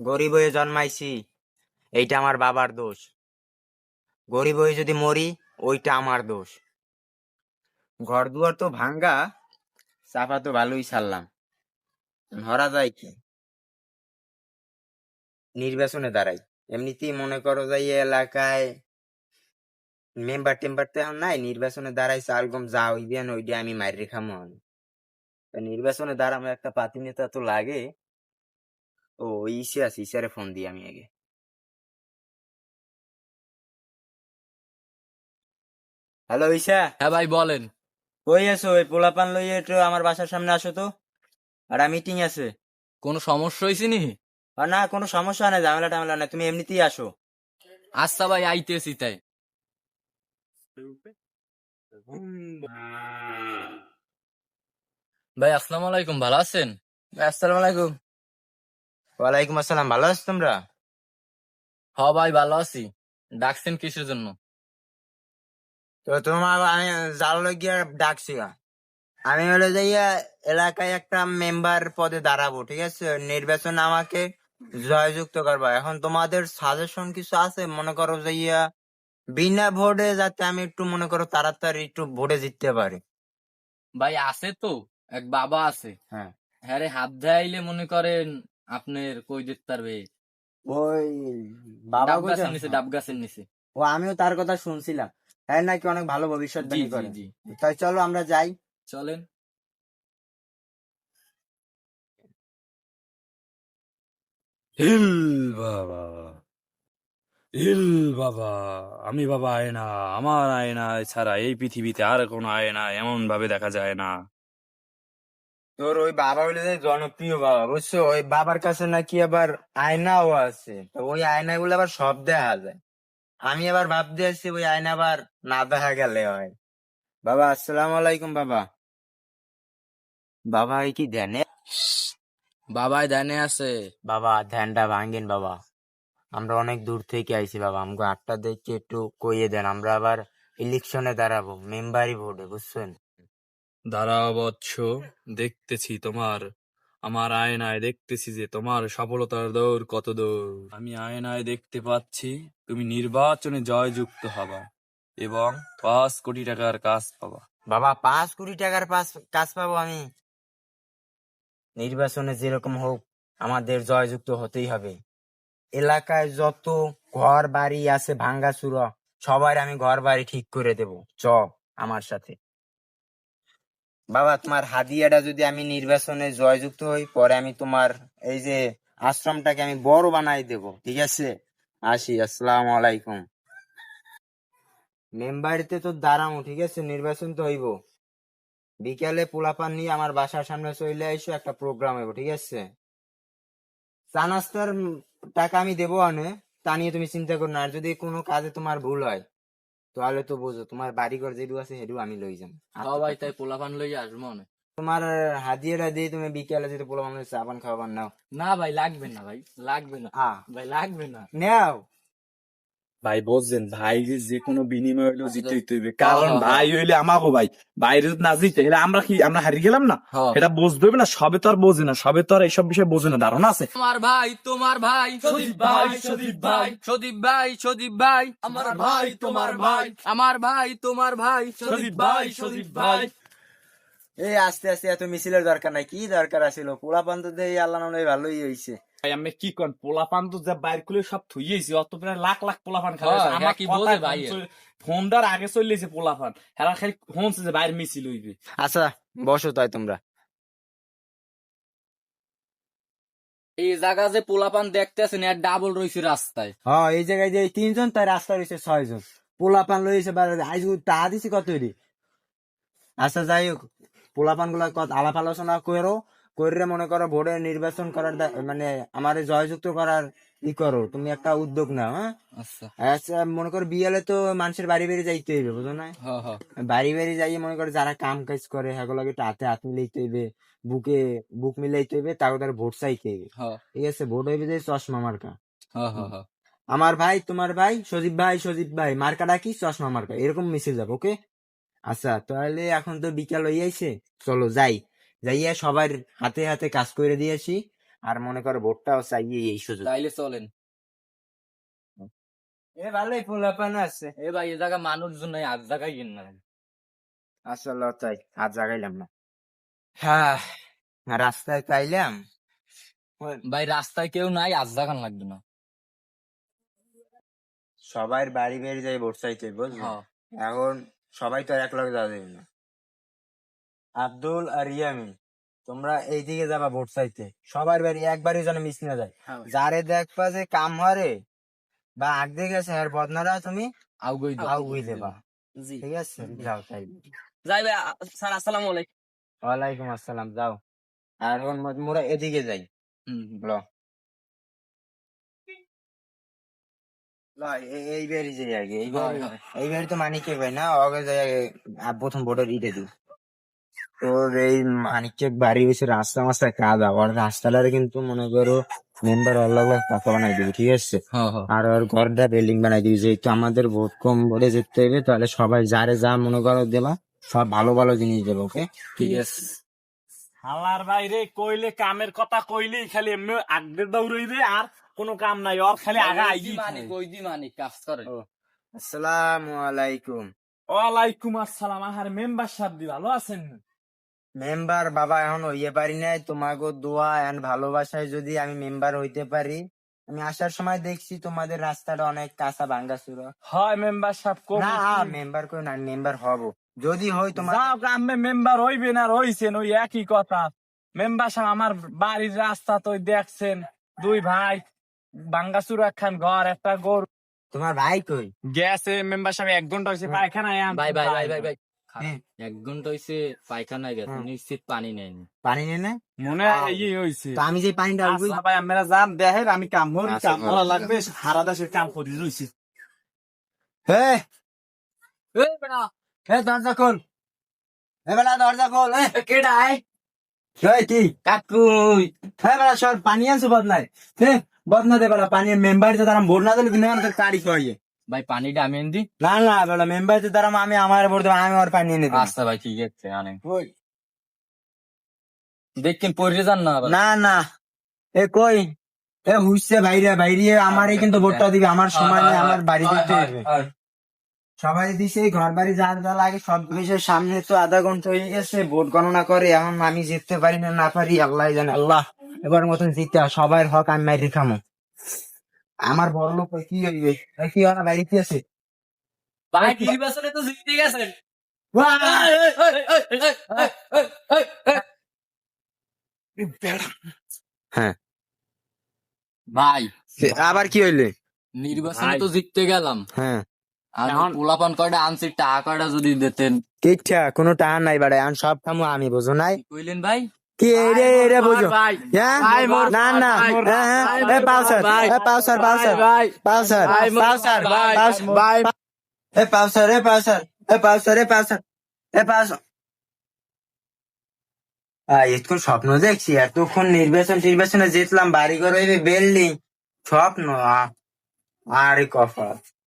গরিব হয়ে জন্মাইছি, এইটা আমার বাবার দোষ। গরিব হয়ে যদি মরি, ওইটা আমার দোষ। ঘর দুয়ার তো ভাঙ্গা, চাপা তো ভালোই ছাড়লাম। ধরা যায় কি? নির্বাচনে দাঁড়াই। এমনিতেই মনে করো যে এই এলাকায় মেম্বার টেম্বার তো এখন নাই, নির্বাচনে দাঁড়াই চালগম যা হইবে না ওইটা আমি মারি খামো। নির্বাচনে দাঁড়ানো একটা পাতি নেতা তো লাগে। ও ইসে আছে, ইসারে ফোন দিই আমি আগে। হ্যালো ইসা, হ্যাঁ ভাই বলেন। কই আছো? ওই পোলাপান লইয়ে একটু আমার বাসার সামনে আসো তো, আর মিটিং আছে। কোনো সমস্যা হয়েছে নি? আর না, কোনো সমস্যা নাই, ঝামেলা টামেলা নাই, তুমি এমনিতেই আসো। আচ্ছা ভাই আইতেছি তাই। ভাই আসসালামু আলাইকুম, ভালো আছেন? আসসালামু আলাইকুম। ওয়ালাইকুম আসসালাম, ভালো আছো তোমরা? হ ভাই ভালো আছি। ডাকছেন কিসের জন্য? তো তোমার আমি জাল গিয়ে ডাকছি গা। আমি হলো যাইয়া এলাকায় একটা মেম্বার পদে দাঁড়াবো, ঠিক আছে? নির্বাচন আমাকে জয়যুক্ত করবা। এখন তোমাদের সাজেশন কিছু আছে? মনে করো যাইয়া বিনা ভোটে যাতে আমি একটু মনে করো তাড়াতাড়ি একটু ভোটে জিততে পারি। ভাই আছে তো, এক বাবা আছে। হ্যাঁ, হ্যাঁ রে, হাত দেয়াইলে মনে করেন আপনার কই দিতে পারবে। ওই বাবা ডাব কইছে। গাছের নিচে, ডাব গাছের নিচে। ও আমিও তার কথা শুনছিলাম, তাই নাকি অনেক ভালো জি ভবিষ্যৎবাণী জি করে। জি। তাই চলো আমরা যাই। চলেন। হিল বাবা, হিল বাবা। আমি বাবা আয়না, আমার আয়না ছাড়া এই পৃথিবীতে আর কোনো আয়না এমন ভাবে দেখা যায় না। তোর ওই বাবা হইলে যে জনপ্রিয় বাবা, বুঝছো? ওই বাবার কাছে নাকি আবার আয়নাও আছে, তো ওই আয়নাগুলো আবার সব দেখা যায়। আমি আবার ভাবতে আছি ওই আয়না আবার না দেখা গেলে হয়। বাবা আসসালামু আলাইকুম। বাবা, বাবা এই কি ধ্যানে? বাবাই ধ্যানে আছে। বাবা ধ্যানটা ভাঙ্গেন বাবা, আমরা অনেক দূর থেকে আইছি বাবা, আমাকে আটটা দেখে একটু কইয়ে দেন, আমরা আবার ইলেকশনে দাঁড়াবো, মেম্বারই ভোটে, বুঝছেন? দাঁড়াও বৎস, দেখতেছি তোমার, আমার আয়নায় দেখতেছি যে তোমার সফলতার দৌড় কত দূর। আমি আয়নায় দেখতে পাচ্ছি তুমি নির্বাচনে জয়যুক্ত হবা এবং 5 কোটি টাকার কাজ পাবা। বাবা 5 কোটি টাকার কাজ পাবো আমি? নির্বাচনে যেরকম হোক আমাদের জয়যুক্ত হতেই হবে। এলাকায় যত ঘর বাড়ি আছে ভাঙ্গাচুরা, সবার আমি ঘর বাড়ি ঠিক করে দেব। চ আমার সাথে। বাবা তোমার হাদিয়াটা যদি আমি নির্বাচনে জয়যুক্ত হই, পরে আমি তোমার এই যে আশ্রমটাকে আমি বড় বানাই দেব, ঠিক আছে? আসি, আসসালামু আলাইকুম। মেম্বারিতে তো দাঁড়াবো, ঠিক আছে? নির্বাচন তো হইব। বিকালে পোলাপান নিয়ে আমার বাসার সামনে চলে আইসো, একটা প্রোগ্রাম হইব, ঠিক আছে? চা নাস্তার টাকা আমি দেবো অনে, তা নিয়ে তুমি চিন্তা করো না। আর যদি কোনো কাজে তোমার ভুল হয়, তাহলে তো বুঝো তোমার বাড়িঘর যেটু আছে সেটু আমি লই যাম। হ ভাই তাই পোলাপান লইয়া আসবো অনেক। তোমার হাদিয়াটা দিয়ে তুমি বিকেলে যদি পোলা মানুষ চা পান খাওয়াবার নাও। না ভাই লাগবে না, ভাই লাগবে না, আ ভাই লাগবে না। নেও। ভাই বুঝছেন, ভাই যে কোনো বিনিময় হইলেও জিতে হইতে হইবে, হ কারণ হ হ ভাই হইলে আমাকে ভাই, বাইরে যদি না জিতে হলে আমরা কি আমরা হারিয়ে গেলাম না? হ। এটা বুঝতে হবে না, সবে তো আর বোঝে না, সবে তো আর এইসব বিষয়ে বোঝে না, ধারণা আছে? আমার ভাই তোমার ভাই সজীব ভাই, সজীব ভাই, সদীপ ভাই, সদীপ ভাই আমার ভাই তোমার ভাই, আমার ভাই তোমার ভাই সজীব ভাই, সজীব ভাই। এই আস্তে আস্তে এত মিছিলের দরকার নাই, কি দরকার আছিল? পোলা পান তো দেই আল্লাহ নামে ভালোই হইছে। ভাই আমি কি কোন পোলাপান তো যা বাইর করে সব থইয়েছি, অত প্রায় লাখ লাখ পোলাপান খেলা হ্যাঁ, আমার হ্যাঁ, কি বোঝে ভাই? ফোনটার আগে চলেছে পোলাপান, হেরা খালি ফোনছে যে বাইরে মিছিল হইবে। আচ্ছা, বসো তাই তোমরা। এই জায়গা যে পোলাপান দেখতেছেন এর ডাবল রয়েছে রাস্তায়। হ্যাঁ, এই জায়গায় যে 3 জন, তাই রাস্তা রয়েছে 6 জন। পোলা পান লইছে আইজ টাকা দিছি কত রে? আচ্ছা যাই হোক, পোলাপান গুলা আলাপ আলোচনা করো, করে মনে করো ভোটে নির্বাচন করার মানে আমার জয়যুক্ত করার ই করো, তুমি একটা উদ্যোগ নাও। হ্যাঁ, আচ্ছা। আচ্ছা, মনে করো বিয়ালে তো মানুষের বাড়ি বাড়ি যাইতে হইবে, বুঝো না? হ হ। বাড়ি বাড়ি যাই মনে করো যারা কাম কাজ করে সেগুলোকে একটু হাতে হাত মিলাইতে হইবে, বুকে বুক মিলাইতে হইবে, তারপর তার ভোট চাইতে হইবে, হ ঠিক আছে? ভোট হইবে যে চশমা মার্কা। হ হ হ। আমার ভাই তোমার ভাই, সজীব ভাই, সজীব ভাই মার্কাটা কি? চশমা মার্কা, এরকম মিছিল যাবে, ওকে? আচ্ছা, তাহলে এখন তো বিকাল হয়ে আইছে, চলো যাই, যাইয়া সবার হাতে হাতে কাজ করে দিয়েছি। আর মনে করো ভোটটাও চাইয়ে এই সুযোগ। তাইলে চলেন। এ ভালোই পোলাপান আছে। এ ভাই এ জায়গা মানুষজন নাই, আর জায়গায় গেন না। আসলে তাই আর জাগাইলাম না। হ্যাঁ, রাস্তায় পাইলাম। ভাই রাস্তায় কেউ নাই, আর জাগান লাগবে না। সবাই বাড়ি বাড়ি যাই ভোট চাইতে, বুঝলি? হ্যাঁ এখন সবাই তো আর এক লগে যাওয়া যাবে না। আব্দুল আর ইয়ামিন, তোমরা এইদিকে যাবা ভোট চাইতে, সবার বাড়ি একবারই যেন মিস না যায়। হ্যাঁ ভাই। যারে দেখবা যে কাম হরে বা আগ দিয়ে গেছে আর বদনারা তুমি আউগই দাও। আউগুই দেবা, জি ঠিক আছে? যাও তাই। যাই ভাই, স্যার আসসালামু আলাইকুম। ওয়ালাইকুম আসসালাম, যাও। আর এখন মোরা এদিকে যাই। ল ল, এই বাড়ি যাই আগে, এই বাড়ি তো মানিকে ভাই না, আগে যাই আগে। প্রথম ভোটের ইটে দিই। তোর এই মানিকচক বাড়ি হয়েছে রাস্তা মাস্তা কাদা, ওর রাস্তাটারে কিন্তু মনে করো মেম্বার আল্লাহ টাকা বানাই দিবি, ঠিক আছে? হ্যাঁ হ্যাঁ। আর ওর ঘরটা বিল্ডিং বানাই দিবি, যেহেতু আমাদের ভোট কম ভোটে জিততে হবে, তাহলে সবাই যারে যা মনে করো দেবা, সব ভালো ভালো জিনিস দেবো, ওকে? ঠিক আছে। হালার বাইরে কইলে কামের কথা কইলে খালি এমনি আগদের দৌড়াইবে আর কোনো কাম নাই, ওর খালি আগা ওই দি আইগি। মানিক, ওই দি মানিক কাজ করে। আসসালামু আলাইকুম। ওয়ালাইকুম আসসালাম। আহার মেম্বার সাহেব দি ভালো আছেন? মেম্বার বাবা এখন হইতে পারি নাই, তোমাকে দোয়া এন্ড ভালোবাসায় যদি আমি মেম্বার হইতে পারি। আমি আসার সময় দেখছি তোমাদের রাস্তাটা অনেক কাঁচা ভাঙ্গা ছিল। হয় মেম্বার সাহেব কব না মেম্বার কই না, মেম্বার হব যদি হই তোমার। যাও গ্রামে মেম্বার হইবেন আর হইছেন ওই একই কথা। মেম্বার সাহেব আমার বাড়ির রাস্তা তো দেখছেন, দুই ভাই বাঙ্গাসুরা খান ঘর, একটা গরু তোমার ভাই কই? গেছে। মেম্বার সাহেব 1 ঘন্টা হয়েছে পায়খানায়। ভাই ভাই ভাই ভাই ভাই, হ্যাঁ। 1 ঘন্টা হইছে পায়খানায় গেছে, হুম। নিশ্চিত পানি নেয়নি। পানি নেই না? মনে হয় ইয়ে হইছে। তো আমি যে পানিটা উঠবই। আচ্ছা ভাই আমরা যান দেখেন, আমি কাম করি, আচ্ছা, কাম করা লাগবে, সারা দেশের কাম করি রইছি। হে এই বেটা, হে দরজা খোল, হে বেলা দরজা খোল। কেডা আয়? এই কি কাকুই। হে বেলা সর পানি আনছো বদনায়। হে বদনা দে বেলা পানি, মেম্বার যে তারা ভোট না দিলে তুমি আমার কারি খাইয়ে। ভাই পানিটা আমি এনে দিই। না না বেলা মেম্বার যে তারা আমি আমার ভোট দেবো, আমি আর পানি এনে দেবো। আচ্ছা ভাই ঠিক আছে, আনেন। দেখেন পড়ে যান না আবার। না না, এ কই? এ হুইছে বাইরে বাইরে, আমারই কিন্তু ভোটটা দিবে, আমার সময় নেই, আমার বাড়ি যেতে হবে। সবাই দিছে ঘর বাড়ি যা যা লাগে সব বিষয়ের সামনে, তো আধা ঘন্টা হয়ে গেছে ভোট গণনা করে, এখন আমি জিততে পারি না না পারি আল্লাহ জানে। আল্লাহ এবার মতন জিতে সবার হক আমি মাইরে খামো। আমার বড় লোক কই, কি হইবে? এ কি ওরা বাড়িতে আছে? ভাই নির্বাচনে তো জিতে গেছেন। ওয়াহ! হ্যাঁ, ভাই আবার কি হইলে? নির্বাচনে তো জিততে গেলাম, হ্যাঁ আর পোলাপান কয়টা আনছি, টাকা কয়টা যদি দিতেন। ঠিকঠা কোনো টাকা নাই বাড়ায়, আমি সব খামো আমি, বুঝো নাই? কি কইলেন ভাই? কি এরে এরে বুঝো? ভাই হ্যাঁ? ভাই, মোর না না, ভাই, মোর হ্যাঁ, হ্যাঁ, ভাই, এ পাউসার, ভাই, এ পাউসার, পাউসার, ভাই, পাউসার, ভাই, মোর পাউসার, ভাই, পাউসার, ভাই। এ পাউসার, এ পাউসার, এ পাউসার, এ পাউসার, এ পাউসার। এতক্ষণ স্বপ্ন দেখছি, এতক্ষণ নির্বাচনে জিতলাম, বাড়ি ঘর হইবে বিল্ডিং, স্বপ্ন। আরে কপাল।